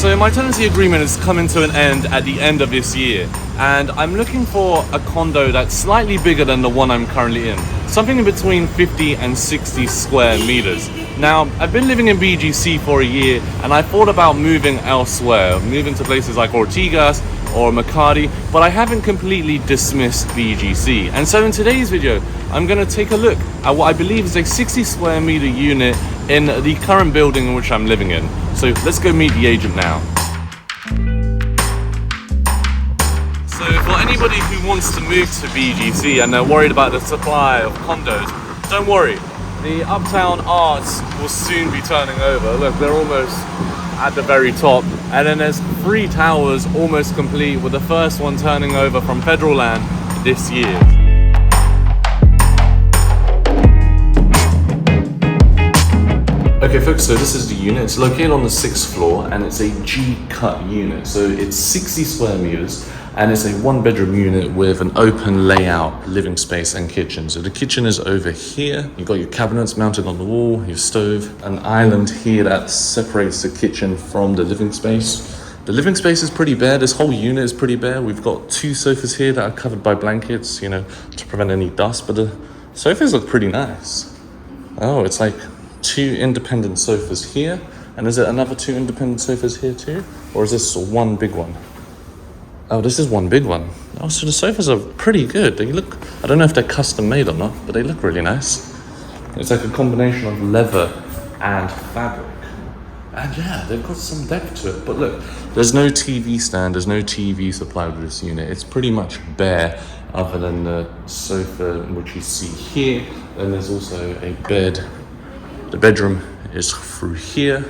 So my tenancy agreement is coming to an end at the end of this year, and I'm looking for a condo that's slightly bigger than the one I'm currently in. Something in between 50 and 60 square meters. Now, I've been living in BGC for a year, and I thought about moving elsewhere, moving to places like Ortigas or Makati, but I haven't completely dismissed BGC. And so in today's video, I'm gonna take a look at what I believe is a 60 square meter unit in the current building in which I'm living in. So let's go meet the agent now. So for anybody who wants to move to BGC and they're worried about the supply of condos, don't worry. The Uptown Arts will soon be turning over. Look, they're almost at the very top. And then there's 3 towers almost complete, with the first one turning over from federal land this year. Okay folks, so this is the unit. It's located on the 6th floor and it's a G-cut unit. So it's 60 square meters and it's a 1-bedroom unit with an open layout living space and kitchen. So the kitchen is over here. You've got your cabinets mounted on the wall, your stove, an island here that separates the kitchen from the living space. The living space is pretty bare. This whole unit is pretty bare. We've got 2 sofas here that are covered by blankets, you know, to prevent any dust, but the sofas look pretty nice. Oh, it's like 2 independent sofas here, and is it another 2 independent sofas here too, or is this one big one? Oh, this is one big one. Oh, so the sofas are pretty good. They look, I don't know if they're custom made or not, but they look really nice. It's like a combination of leather and fabric, and yeah, they've got some depth to it. But look, there's no TV stand, there's no TV supplied with this unit. It's pretty much bare other than the sofa which you see here. Then there's also a bed. The bedroom is through here,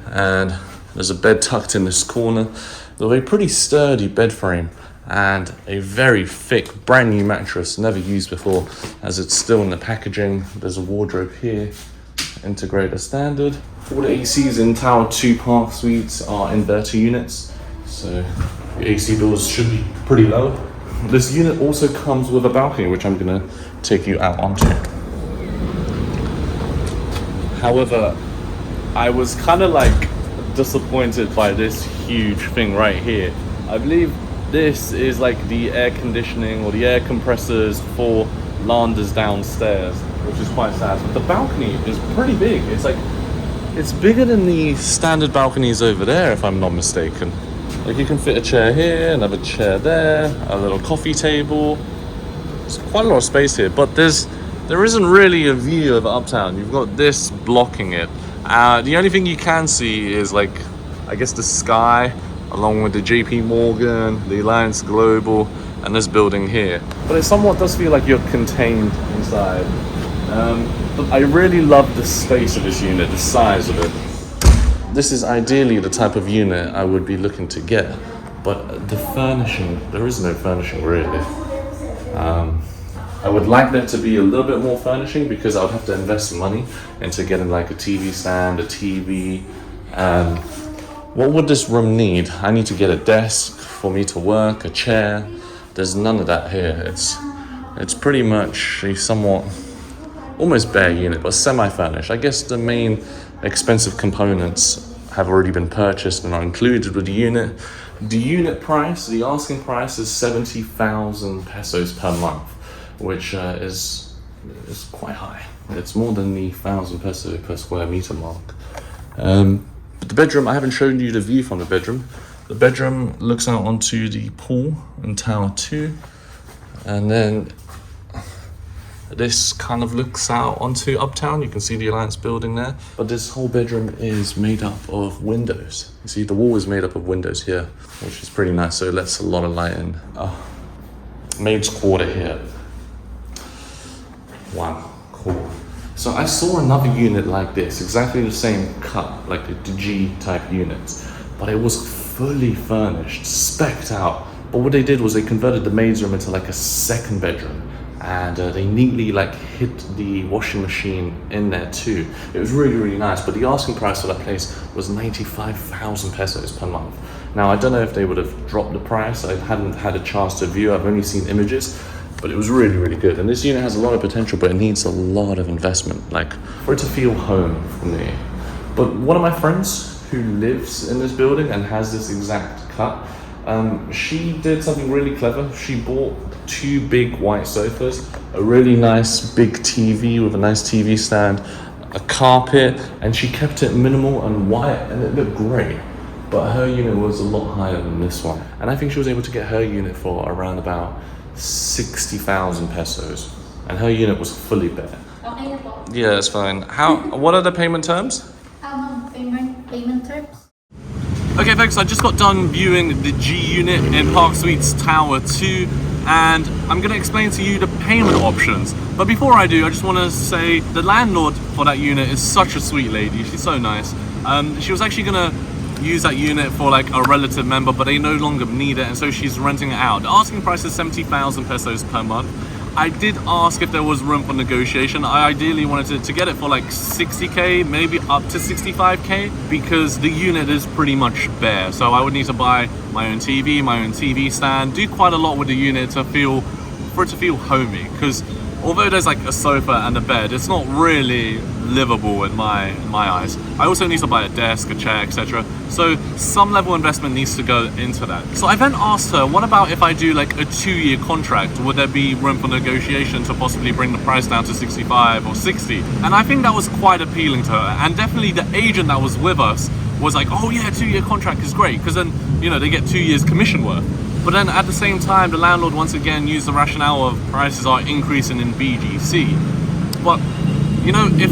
and there's a bed tucked in this corner. There's a pretty sturdy bed frame and a very thick, brand new mattress, never used before, as it's still in the packaging. There's a wardrobe here, integrator standard. All the ACs in Tower 2 Park Suites are inverter units, so the AC bills should be pretty low. This unit also comes with a balcony, which I'm gonna take you out onto. However, I was kind of like disappointed by this huge thing right here. I believe this is like the air conditioning or the air compressors for landers downstairs, which is quite sad. But the balcony is pretty big. It's like, it's bigger than the standard balconies over there, if I'm not mistaken. Like, you can fit a chair here, another chair there, a little coffee table. There's quite a lot of space here, but there isn't really a view of Uptown. You've got this blocking it. The only thing you can see is, like, I guess the sky, along with the JP Morgan, the Alliance Global, and this building here. But it somewhat does feel like you're contained inside. But I really love the space of this unit, the size of it. This is ideally the type of unit I would be looking to get, but the furnishing, there is no furnishing really. I would like there to be a little bit more furnishing, because I would have to invest some money into getting like a TV stand, a TV. What would this room need? I need to get a desk for me to work, a chair. There's none of that here. It's pretty much a somewhat almost bare unit, but semi-furnished. I guess the main expensive components have already been purchased and are included with the unit. The unit price, the asking price, is 70,000 pesos per month, which is quite high. It's more than the 1,000 peso per square meter mark. But the bedroom, I haven't shown you the view from the bedroom. The bedroom looks out onto the pool in Tower 2, and then this kind of looks out onto Uptown. You can see the Alliance building there. But this whole bedroom is made up of windows. You see the wall is made up of windows here, which is pretty nice, so it lets a lot of light in. Maid's quarter here. Wow, cool. So I saw another unit like this, exactly the same cut, like the G type units, but it was fully furnished, specced out. But what they did was they converted the maid's room into like a 2nd bedroom, and they neatly like hid the washing machine in there too. It was really, really nice, but the asking price for that place was 95,000 pesos per month. Now, I don't know if they would have dropped the price. I hadn't had a chance to view, I've only seen images, but it was really, really good. And this unit has a lot of potential, but it needs a lot of investment, like for it to feel home for me. But one of my friends who lives in this building and has this exact cut. She did something really clever. She bought 2 big white sofas, a really nice big TV with a nice TV stand, a carpet, and she kept it minimal and white, and it looked great. But her unit was a lot higher than this one. And I think she was able to get her unit for around about 60,000 pesos. And her unit was fully bare. Okay na po. Yeah, that's fine. What are the payment terms? Payment terms? Okay folks, I just got done viewing the G unit in Park Suites Tower 2, and I'm going to explain to you the payment options. But before I do, I just want to say the landlord for that unit is such a sweet lady. She's so nice. She was actually going to use that unit for like a relative member, but they no longer need it, and so she's renting it out. The asking price is 70,000 pesos per month. I did ask if there was room for negotiation. I ideally wanted to get it for like 60k, maybe up to 65k, because the unit is pretty much bare. So I would need to buy my own TV stand, do quite a lot with the unit for it to feel homey. Because although there's like a sofa and a bed, it's not really livable in my eyes. I also need to buy a desk, a chair, etc. So some level of investment needs to go into that. So I then asked her, what about if I do like a 2-year contract? Would there be room for negotiation to possibly bring the price down to 65 or 60? And I think that was quite appealing to her. And definitely the agent that was with us was like, oh yeah, 2-year contract is great, because then, you know, they get 2 years commission worth. But then at the same time, the landlord once again used the rationale of prices are increasing in BGC. But, you know, if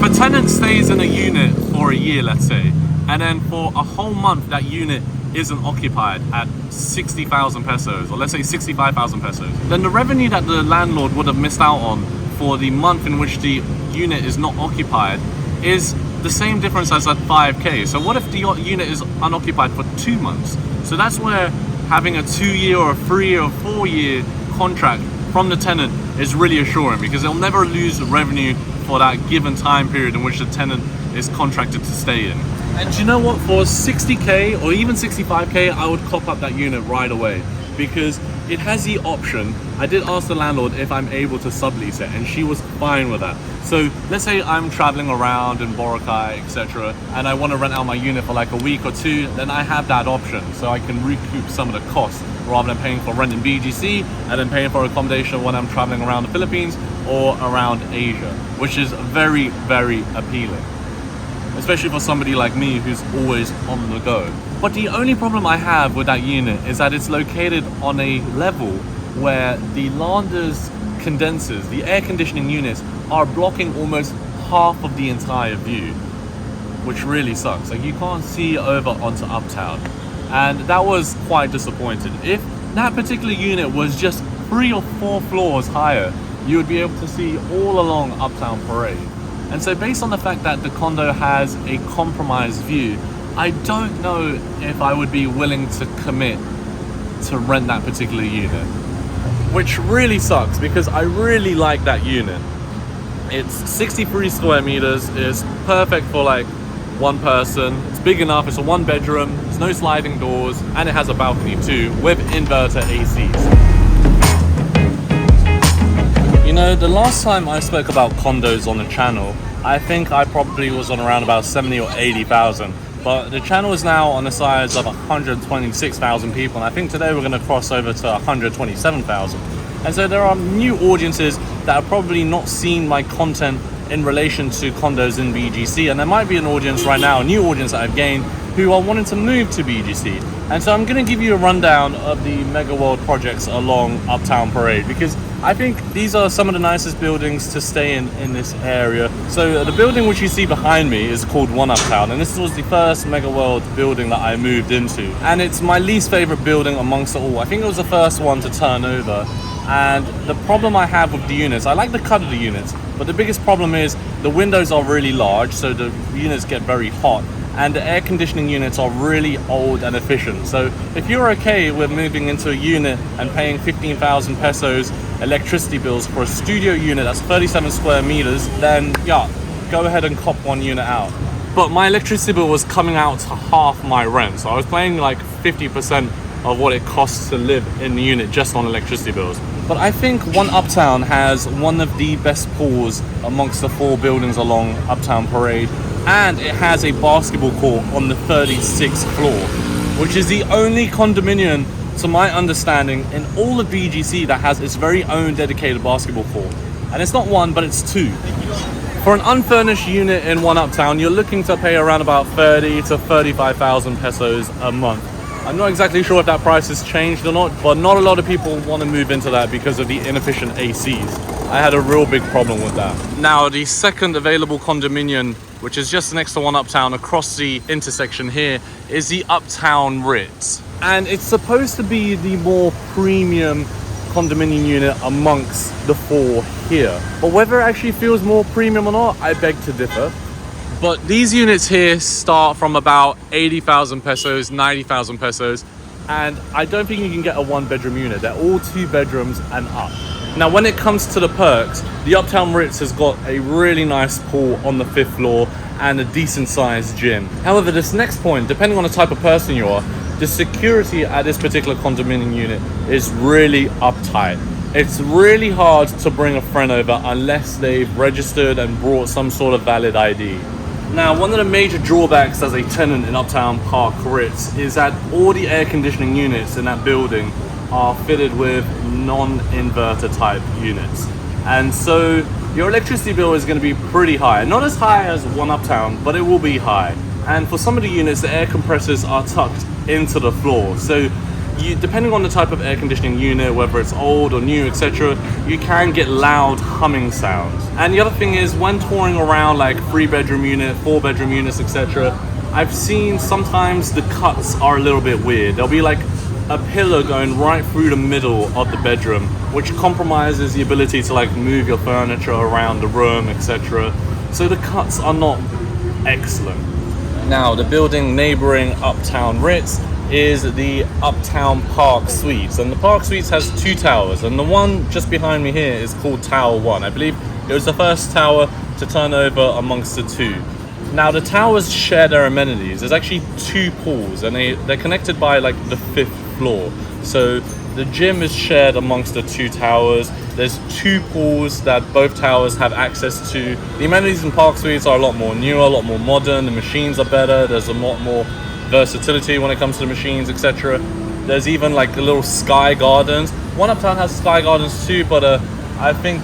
a tenant stays in a unit for a year, let's say, and then for a whole month that unit isn't occupied at 60,000 pesos, or let's say 65,000 pesos, then the revenue that the landlord would have missed out on for the month in which the unit is not occupied is the same difference as at 5k. So what if the unit is unoccupied for 2 months? So that's where having a 2-year or a 3-year or 4-year contract from the tenant is really assuring, because they'll never lose revenue for that given time period in which the tenant is contracted to stay in. And do you know what? For 60k or even 65k, I would cop up that unit right away, because it has the option. I did ask the landlord if I'm able to sublease it, and she was fine with that. So let's say I'm traveling around in Boracay, etc., and I want to rent out my unit for like a week or 2, then I have that option, so I can recoup some of the costs rather than paying for rent in BGC and then paying for accommodation when I'm traveling around the Philippines or around Asia, which is very, very appealing, especially for somebody like me who's always on the go. But the only problem I have with that unit is that it's located on a level where the Landers condensers, the air conditioning units, are blocking almost half of the entire view, which really sucks. Like, you can't see over onto Uptown, and that was quite disappointing. If that particular unit was just 3 or 4 floors higher, you would be able to see all along Uptown Parade. And so based on the fact that the condo has a compromised view, I don't know if I would be willing to commit to rent that particular unit, which really sucks, because I really like that unit. It's 63 square meters, it's perfect for like one person, it's big enough, it's a 1-bedroom, there's no sliding doors, and it has a balcony too with inverter ACs. You know, the last time I spoke about condos on the channel, I think I probably was on around about 70 or 80,000. But the channel is now on the size of 126,000 people, and I think today we're going to cross over to 127,000. And so there are new audiences that have probably not seen my content in relation to condos in BGC, and there might be an audience right now, a new audience that I've gained, who are wanting to move to BGC. And so I'm going to give you a rundown of the Mega World projects along Uptown Parade, because I think these are some of the nicest buildings to stay in this area. So the building which you see behind me is called One Uptown, and this was the first Mega World building that I moved into. And it's my least favorite building amongst it all. I think it was the first one to turn over. And the problem I have with the units, I like the cut of the units, but the biggest problem is the windows are really large, so the units get very hot. And the air conditioning units are really old and efficient. So if you're okay with moving into a unit and paying 15,000 pesos electricity bills for a studio unit that's 37 square meters, then yeah, go ahead and cop one unit out. But my electricity bill was coming out to half my rent, so I was paying like 50% of what it costs to live in the unit just on electricity bills. But I think One Uptown has one of the best pools amongst the 4 buildings along Uptown Parade. and it has a basketball court on the 36th floor, which is the only condominium, to my understanding, in all of BGC that has its very own dedicated basketball court. And it's not one, but it's two. For an unfurnished unit in One Uptown, you're looking to pay around about 30 to 35,000 pesos a month. I'm not exactly sure if that price has changed or not, but not a lot of people want to move into that because of the inefficient ACs. I had a real big problem with that. Now, the second available condominium, which is just next to One Uptown across the intersection here, is the Uptown Ritz. And it's supposed to be the more premium condominium unit amongst the four here. But whether it actually feels more premium or not, I beg to differ. But these units here start from about 80,000 pesos, 90,000 pesos, and I don't think you can get a one-bedroom unit. They're all 2 bedrooms and up. Now, when it comes to the perks, the Uptown Ritz has got a really nice pool on the 5th floor and a decent-sized gym. However, this next point, depending on the type of person you are, the security at this particular condominium unit is really uptight. It's really hard to bring a friend over unless they've registered and brought some sort of valid ID. Now, one of the major drawbacks as a tenant in Uptown Park Ritz is that all the air conditioning units in that building are fitted with non-inverter type units. And so your electricity bill is going to be pretty high. Not as high as One Uptown, but it will be high. And for some of the units, the air compressors are tucked into the floor. So depending on the type of air conditioning unit, whether it's old or new, etc., you can get loud humming sounds. And the other thing is, when touring around like 3-bedroom unit, 4-bedroom units, etc., I've seen sometimes the cuts are a little bit weird. There'll be like a pillar going right through the middle of the bedroom, which compromises the ability to like move your furniture around the room, etc. So the cuts are not excellent. Now, the building neighboring Uptown Ritz is the Uptown Park Suites, and the Park Suites has 2 towers, and the one just behind me here is called Tower 1. I believe it was the first tower to turn over amongst the 2. Now, the towers share their amenities. There's actually 2 pools, and they're connected by like the 5th floor. So the gym is shared amongst the 2 towers. There's 2 pools that both towers have access to. The amenities in Park Suites are a lot more newer, a lot more modern. The machines are better. There's a lot more versatility when it comes to the machines, etc. There's even like little sky gardens. One Uptown has sky gardens too, but I think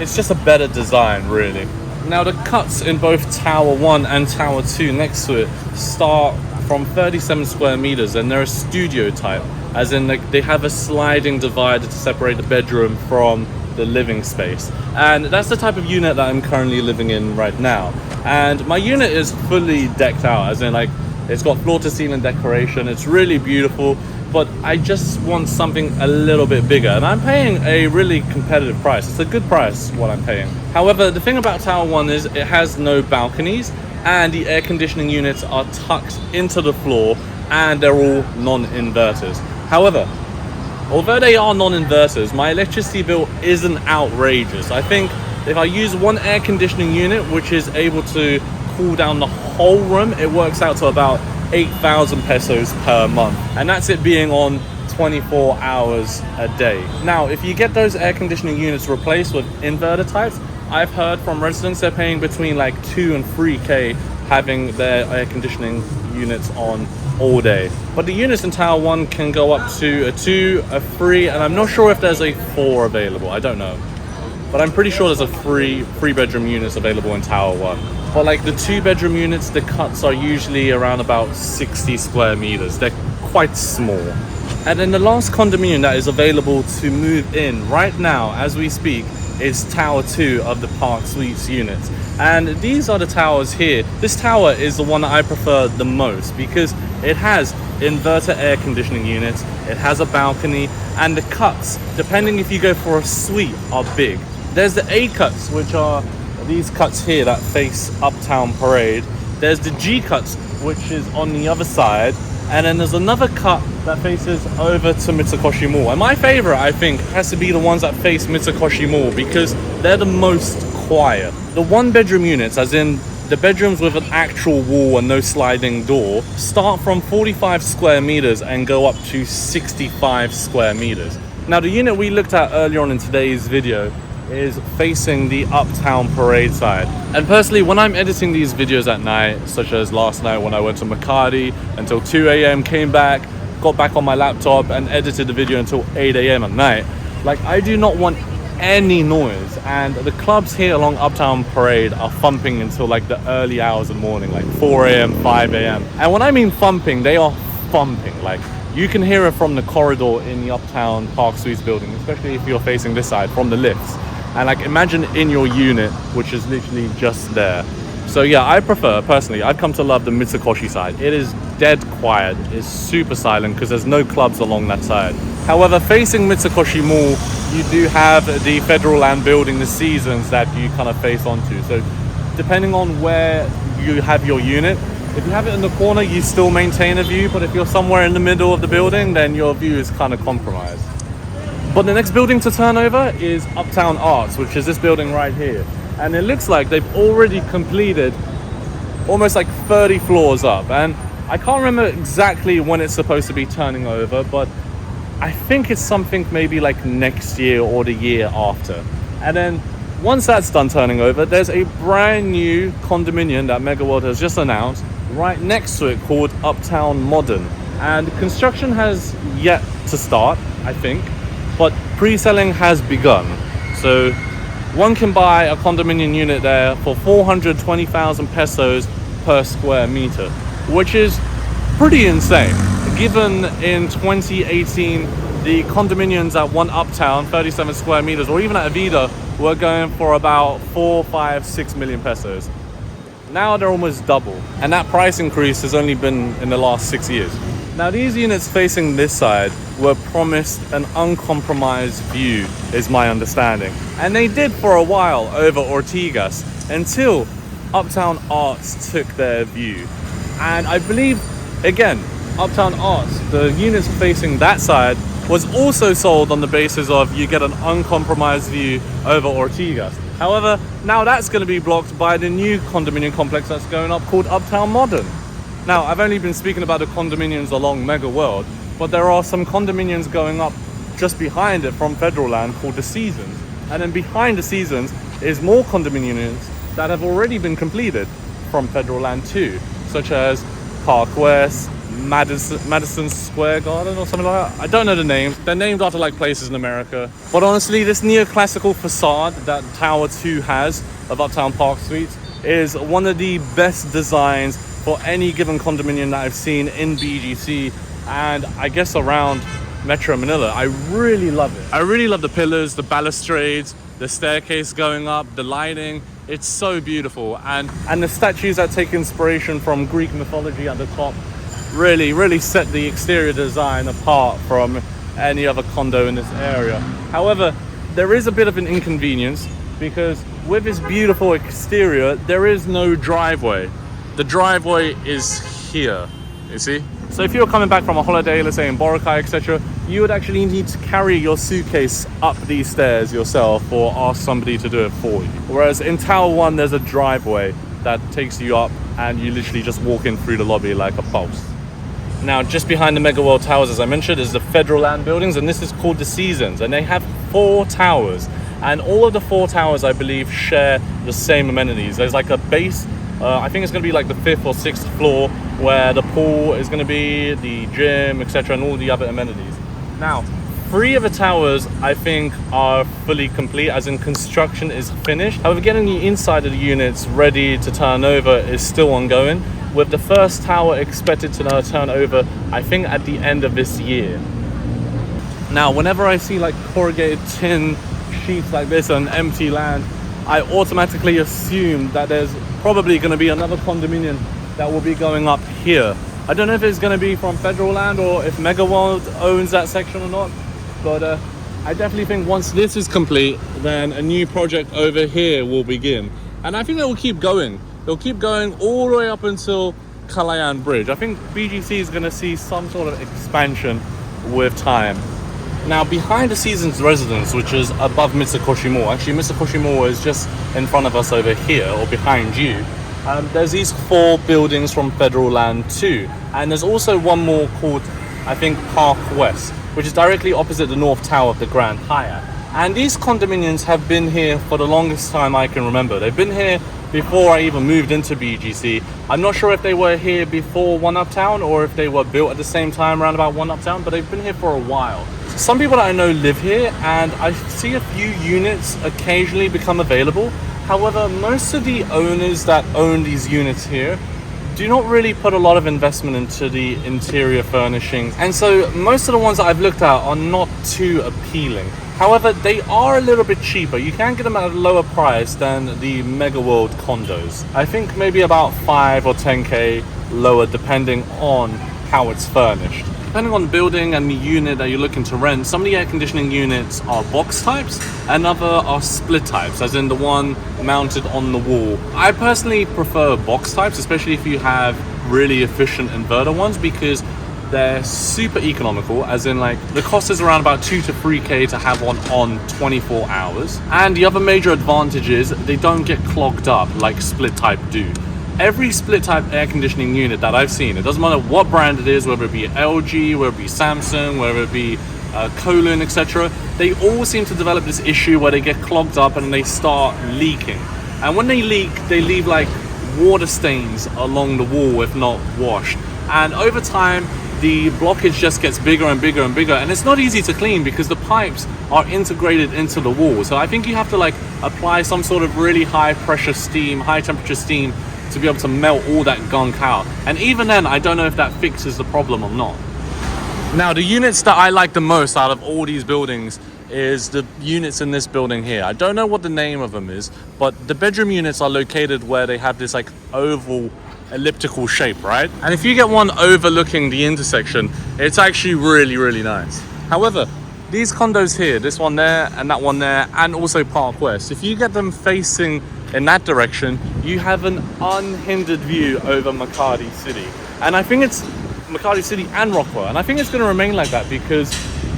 it's just a better design, really. Now, the cuts in both Tower 1 and Tower 2 next to it start from 37 square meters, and they're a studio type, as in like they have a sliding divider to separate the bedroom from the living space. And that's the type of unit that I'm currently living in right now. And my unit is fully decked out, as in like it's got floor to ceiling decoration. It's really beautiful, but I just want something a little bit bigger, and I'm paying a really competitive price. It's a good price what I'm paying. However, the thing about Tower 1 is it has no balconies, and the air conditioning units are tucked into the floor, and they're all non-inverters. However, although they are non-inverters, my electricity bill isn't outrageous. I think if I use one air conditioning unit, which is able to cool down the whole room, it works out to about 8,000 pesos per month, and that's it being on 24 hours a day. Now, if you get those air conditioning units replaced with inverter types, I've heard from residents they're paying between like 2 and 3K having their air conditioning units on all day. But the units in Tower 1 can go up to a 2, a 3, and I'm not sure if there's a 4 available. I don't know. But I'm pretty sure there's a 3-bedroom units available in Tower 1. But like the 2-bedroom units, the cuts are usually around about 60 square meters. They're quite small. And then the last condominium that is available to move in right now as we speak is Tower 2 of the Park Suites units. And these are the towers here. This tower is the one that I prefer the most because it has inverter air conditioning units, it has a balcony, and the cuts, depending if you go for a suite, are big. There's the A cuts, which are these cuts here that face Uptown Parade. There's the G cuts, which is on the other side, and then there's another cut that faces over to Mitsukoshi Mall. And my favorite, I think, has to be the ones that face Mitsukoshi Mall because they're the most quiet. The 1-bedroom units, as in the bedrooms with an actual wall and no sliding door, start from 45 square meters and go up to 65 square meters. Now, the unit we looked at earlier on in today's video is facing the Uptown Parade side. And personally, when I'm editing these videos at night, such as last night when I went to Makati until 2 a.m, came back, got back on my laptop and edited the video until 8 a.m. at night, like, I do not want any noise, and the clubs here along Uptown Parade are thumping until like the early hours of the morning, like 4 a.m, 5 a.m. And when I mean thumping, they are thumping. Like, you can hear it from the corridor in the Uptown Park Suites building, especially if you're facing this side from the lifts. And like, imagine in your unit, which is literally just there. So yeah, I prefer, personally, I've come to love the Mitsukoshi side. It is dead quiet, it's super silent because there's no clubs along that side. However, facing Mitsukoshi Mall, you do have the Federal Land building, the Seasons, that you kind of face onto. So depending on where you have your unit, if you have it in the corner, you still maintain a view, but if you're somewhere in the middle of the building, then your view is kind of compromised. But the next building to turn over is Uptown Arts, which is this building right here. And it looks like they've already completed almost like 30 floors up. And I can't remember exactly when it's supposed to be turning over, but I think it's something maybe like next year or the year after. And then once that's done turning over, there's a brand new condominium that Megaworld has just announced right next to it called Uptown Modern. And construction has yet to start, I think, but pre-selling has begun. So one can buy a condominium unit there for 420,000 pesos per square meter, which is pretty insane. Given in 2018, the condominiums at one Uptown, 37 square meters, or even at Avida, were going for about 4, 5, 6 million pesos. Now they're almost double, and that price increase has only been in the last 6 years. Now these units facing this side were promised an uncompromised view, is my understanding. And they did for a while over Ortigas, until Uptown Arts took their view. And I believe, again, Uptown Arts, the units facing that side, was also sold on the basis of you get an uncompromised view over Ortigas. However, now that's going to be blocked by the new condominium complex that's going up called Uptown Modern. Now, I've only been speaking about the condominiums along Mega World, but there are some condominiums going up just behind it from Federal Land called the Seasons. And then behind the Seasons is more condominiums that have already been completed from Federal Land too, such as Park West, Madison Square Garden or something like that. I don't know the names. They're named after like places in America. But honestly, this neoclassical facade that Tower 2 has of Uptown Park Suites is one of the best designs for any given condominium that I've seen in BGC, and I guess around Metro Manila. I really love it. I really love the pillars, the balustrades, the staircase going up, the lighting. It's so beautiful. And the statues that take inspiration from Greek mythology at the top really set the exterior design apart from any other condo in this area. However, there is a bit of an inconvenience because with this beautiful exterior, there is no driveway. The driveway is here, you see? So if you're coming back from a holiday, let's say in Boracay, etc., you would actually need to carry your suitcase up these stairs yourself or ask somebody to do it for you. Whereas in Tower 1, there's a driveway that takes you up and you literally just walk in through the lobby like a pulse. Now, just behind the Mega World Towers, as I mentioned, is the Federal Land buildings, and this is called the Seasons, and they have 4 towers. And all of the 4 towers, I believe, share the same amenities. There's like a base, I think it's going to be like the 5th or 6th floor, where the pool is going to be, the gym, etc., and all the other amenities. Now, 3 of the towers, I think, are fully complete, as in construction is finished. However, getting the inside of the units ready to turn over is still ongoing, with the first tower expected to turn over, I think, at the end of this year. Now, whenever I see like corrugated tin sheets like this on empty land, I automatically assume that there's probably going to be another condominium that will be going up here. I don't know if it's going to be from Federal Land or if Mega World owns that section or not, but I definitely think once this is complete, then a new project over here will begin. And I think it will keep going. It'll keep going all the way up until Kalayaan Bridge. I think BGC is going to see some sort of expansion with time. Now, behind the Seasons residence, which is above Mitsukoshi Mall, actually Mitsukoshi Mall is just in front of us over here, or behind you, there's these 4 buildings from Federal Land too. And there's also one more called, I think, Park West, which is directly opposite the North Tower of the Grand Hyatt. And these condominiums have been here for the longest time I can remember. They've been here before I even moved into BGC. I'm not sure if they were here before One Uptown or if they were built at the same time around about One Uptown, but they've been here for a while. Some people that I know live here, and I see a few units occasionally become available. However, most of the owners that own these units here do not really put a lot of investment into the interior furnishings, and so most of the ones that I've looked at are not too appealing. However, they are a little bit cheaper. You can get them at a lower price than the Mega World condos. I think maybe about 5 or 10k lower depending on how it's furnished. Depending on the building and the unit that you're looking to rent, some of the air conditioning units are box types and other are split types, as in the one mounted on the wall. I personally prefer box types, especially if you have really efficient inverter ones, because they're super economical, as in like the cost is around about 2 to 3k to have one on 24 hours. And the other major advantage is they don't get clogged up like split type do. Every split type air conditioning unit that I've seen, it doesn't matter what brand it is, whether it be LG, whether it be Samsung, whether it be Colon, etc., they all seem to develop this issue where they get clogged up and they start leaking. And when they leak, they leave like water stains along the wall if not washed. And over time, the blockage just gets bigger and bigger and bigger, and it's not easy to clean because the pipes are integrated into the wall. So I think you have to like apply some sort of really high pressure steam, high temperature steam to be able to melt all that gunk out. And even then, I don't know if that fixes the problem or not. Now, the units that I like the most out of all these buildings is the units in this building here. I don't know what the name of them is, but the bedroom units are located where they have this like oval elliptical shape, right? And if you get one overlooking the intersection, it's actually really, really nice. However, these condos here, this one there and that one there, and also Park West, if you get them facing in that direction, you have an unhindered view over Makati City. And I think it's Makati City and Rockwell, and I think it's going to remain like that because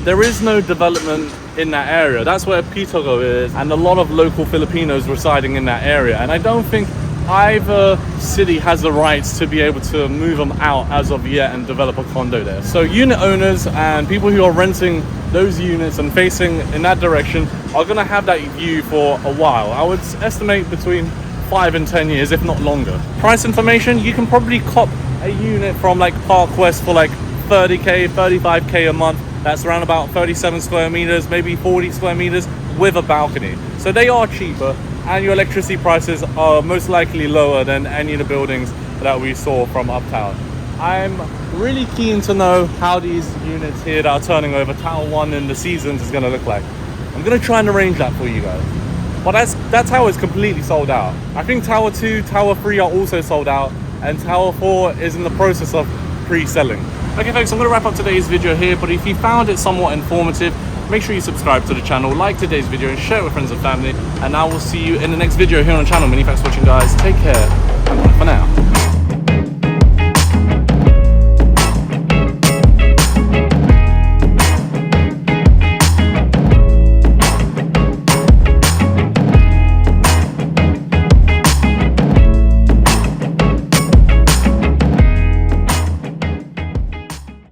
there is no development in that area. That's where Pitogo is, and a lot of local Filipinos residing in that area. And I don't think either city has the rights to be able to move them out as of yet and develop a condo there. So unit owners and people who are renting those units and facing in that direction are going to have that view for a while. I would estimate between 5 and 10 years, if not longer. Price information, you can probably cop a unit from like Park West for like 30k, 35k a month. That's around about 37 square meters, maybe 40 square meters with a balcony. So they are cheaper, and your electricity prices are most likely lower than any of the buildings that we saw from Uptown. I'm really keen to know how these units here that are turning over Tower 1 in the seasons is going to look like. I'm going to try and arrange that for you guys. But that tower is completely sold out. I think Tower 2, Tower 3 are also sold out, and Tower 4 is in the process of pre-selling. Okay folks, I'm going to wrap up today's video here, but if you found it somewhat informative, make sure you subscribe to the channel, like today's video, and share it with friends and family. And I will see you in the next video here on the channel. Many thanks for watching, guys. Take care, and bye for now.